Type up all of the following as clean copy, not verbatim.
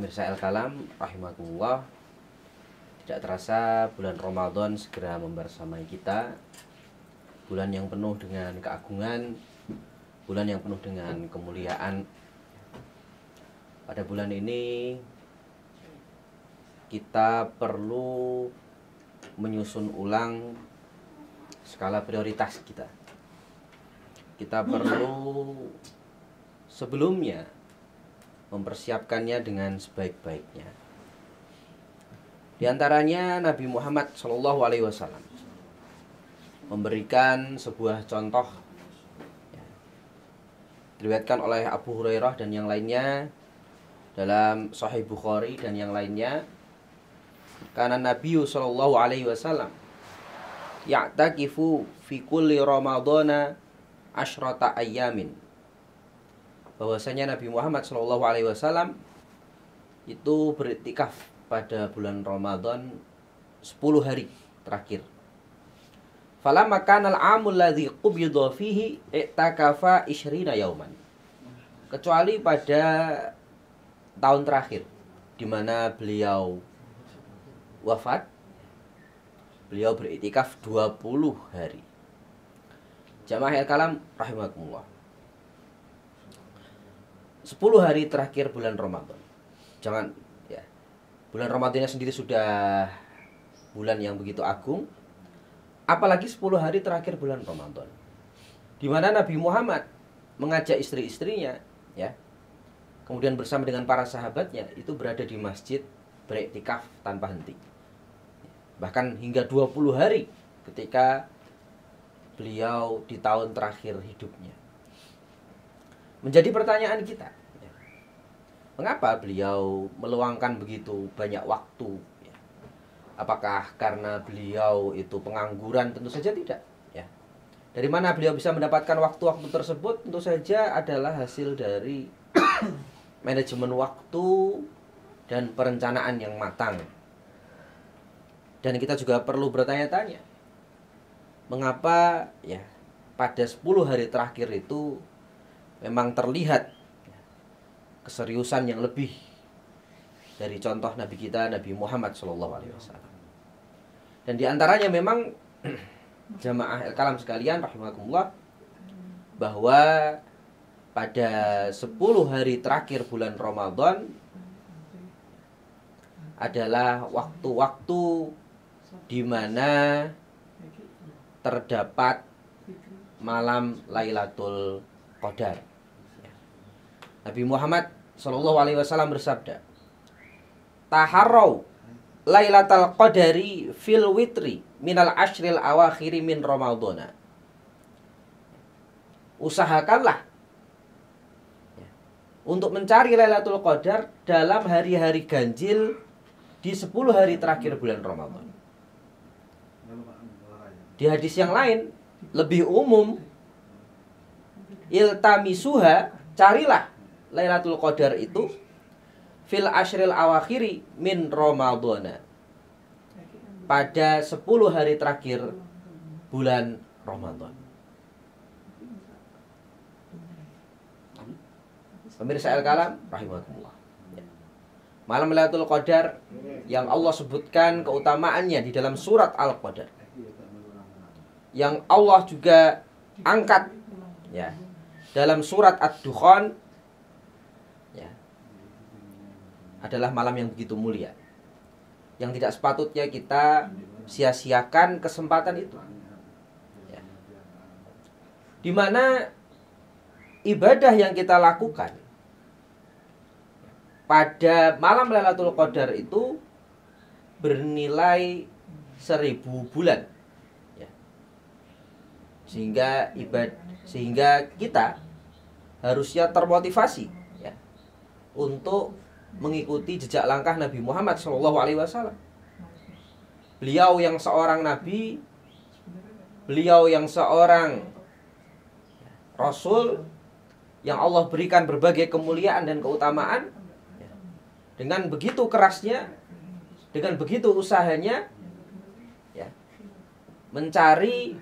Pemirsa Al-Kalam rahimakumullah, tidak terasa bulan Ramadan segera membersamai kita. Bulan yang penuh dengan keagungan, bulan yang penuh dengan kemuliaan. Pada bulan ini kita perlu menyusun ulang skala prioritas kita. Kita perlu sebelumnya mempersiapkannya dengan sebaik-baiknya. Di antaranya Nabi Muhammad SAW memberikan sebuah contoh, diriwayatkan oleh Abu Hurairah dan yang lainnya dalam Sahih Bukhari dan yang lainnya. Karena Nabi SAW ya'takifu fi kulli Ramadana asyrata ayyamin, bahwasanya Nabi Muhammad SAW itu beriktikaf pada bulan Ramadan 10 hari terakhir. Falamma kana al-'amul ladzi qubida fihi i'takafa 20 yauman. Kecuali pada tahun terakhir di mana beliau wafat, beliau beriktikaf 20 hari. Jamaah Al-Kalam rahimakumullah. 10 hari terakhir bulan Ramadan. Jangan ya. Bulan Ramadannya sendiri sudah bulan yang begitu agung, apalagi 10 hari terakhir bulan Ramadan, di mana Nabi Muhammad mengajak istri-istrinya ya, kemudian bersama dengan para sahabatnya itu berada di masjid beriktikaf tanpa henti. Bahkan hingga 20 hari ketika beliau di tahun terakhir hidupnya. Menjadi pertanyaan kita, mengapa beliau meluangkan begitu banyak waktu? Apakah karena beliau itu pengangguran? Tentu saja tidak. Dari mana beliau bisa mendapatkan waktu-waktu tersebut? Tentu saja adalah hasil dari manajemen waktu dan perencanaan yang matang. Dan kita juga perlu bertanya-tanya, mengapa pada 10 hari terakhir itu memang terlihat keseriusan yang lebih dari contoh Nabi kita, Nabi Muhammad SAW. Dan diantaranya memang jamaah Al-Kalam sekalian rahimakumullah, bahwa pada 10 hari terakhir bulan Ramadan adalah waktu-waktu di mana terdapat malam Lailatul Qadar. Nabi Muhammad SAW bersabda, "Taharrau Lailatul Qadari fil witri minal ashril awakhiri min Ramadhana." Usahakanlah untuk mencari Lailatul Qadar dalam hari-hari ganjil di 10 hari terakhir bulan Ramadan. Di hadis yang lain lebih umum, iltamisuha, carilah Lailatul Qadar itu fil ashril awakhiri min Ramadhana, pada 10 hari terakhir bulan Ramadan. Pemirsa Al-Kalam rahimakumullah, malam Lailatul Qadar yang Allah sebutkan keutamaannya di dalam surat Al-Qadar, yang Allah juga angkat dalam surat Ad-Dukhan, adalah malam yang begitu mulia, yang tidak sepatutnya kita sia-siakan kesempatan itu, di mana ibadah yang kita lakukan pada malam Lailatul Qadar itu bernilai 1000 bulan, sehingga kita harusnya termotivasi untuk mengikuti jejak langkah Nabi Muhammad SAW. Beliau yang seorang nabi, beliau yang seorang rasul, yang Allah berikan berbagai kemuliaan dan keutamaan. Dengan begitu kerasnya, dengan begitu usahanya mencari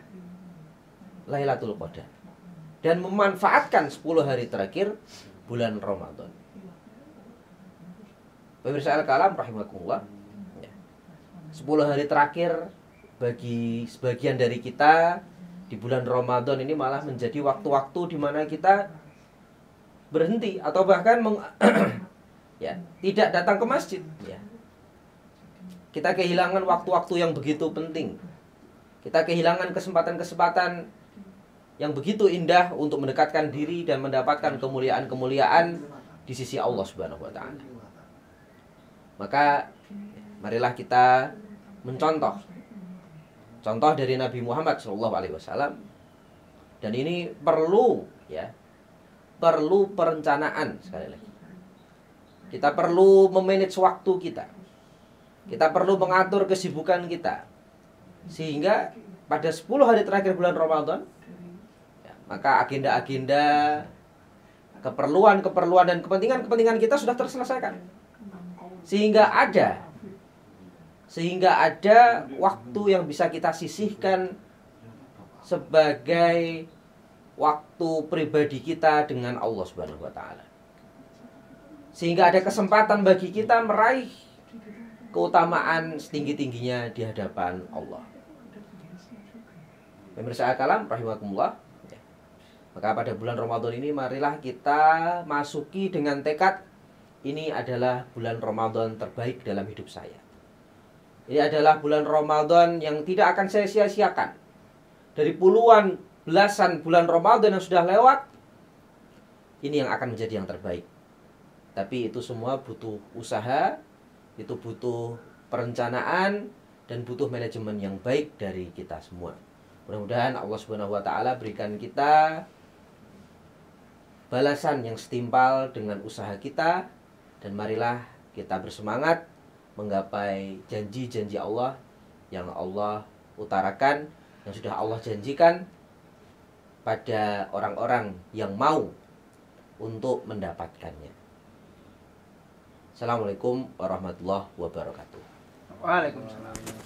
Lailatul Qadar dan memanfaatkan 10 hari terakhir bulan Ramadan. Pemirsa Al-Kalam rahimakumullah. Ya. 10 hari terakhir bagi sebagian dari kita di bulan Ramadan ini malah menjadi waktu-waktu di mana kita berhenti atau bahkan ya, tidak datang ke masjid, ya. Kita kehilangan waktu-waktu yang begitu penting. Kita kehilangan kesempatan-kesempatan yang begitu indah untuk mendekatkan diri dan mendapatkan kemuliaan-kemuliaan di sisi Allah Subhanahu wa taala. Maka marilah kita mencontoh contoh dari Nabi Muhammad SAW. Dan ini perlu, ya, perlu perencanaan sekali lagi. Kita perlu memanage waktu kita. Kita perlu mengatur kesibukan kita. Sehingga pada 10 hari terakhir bulan Ramadan, ya, maka agenda-agenda, keperluan-keperluan dan kepentingan-kepentingan kita sudah terselesaikan. Sehingga ada waktu yang bisa kita sisihkan sebagai waktu pribadi kita dengan Allah Subhanahu wa taala. Sehingga ada kesempatan bagi kita meraih keutamaan setinggi-tingginya di hadapan Allah. Pemirsa Al-Kalam rahimakumullah. Maka pada bulan Ramadan ini marilah kita masuki dengan tekad, ini adalah bulan Ramadan terbaik dalam hidup saya. Ini adalah bulan Ramadan yang tidak akan saya sia-siakan. Dari puluhan, belasan bulan Ramadan yang sudah lewat, ini yang akan menjadi yang terbaik. Tapi itu semua butuh usaha, itu butuh perencanaan, dan butuh manajemen yang baik dari kita semua. Mudah-mudahan Allah Subhanahu wa taala berikan kita balasan yang setimpal dengan usaha kita, dan marilah kita bersemangat menggapai janji-janji Allah yang Allah utarakan, yang sudah Allah janjikan pada orang-orang yang mau untuk mendapatkannya. Assalamualaikum warahmatullahi wabarakatuh. Waalaikumsalam.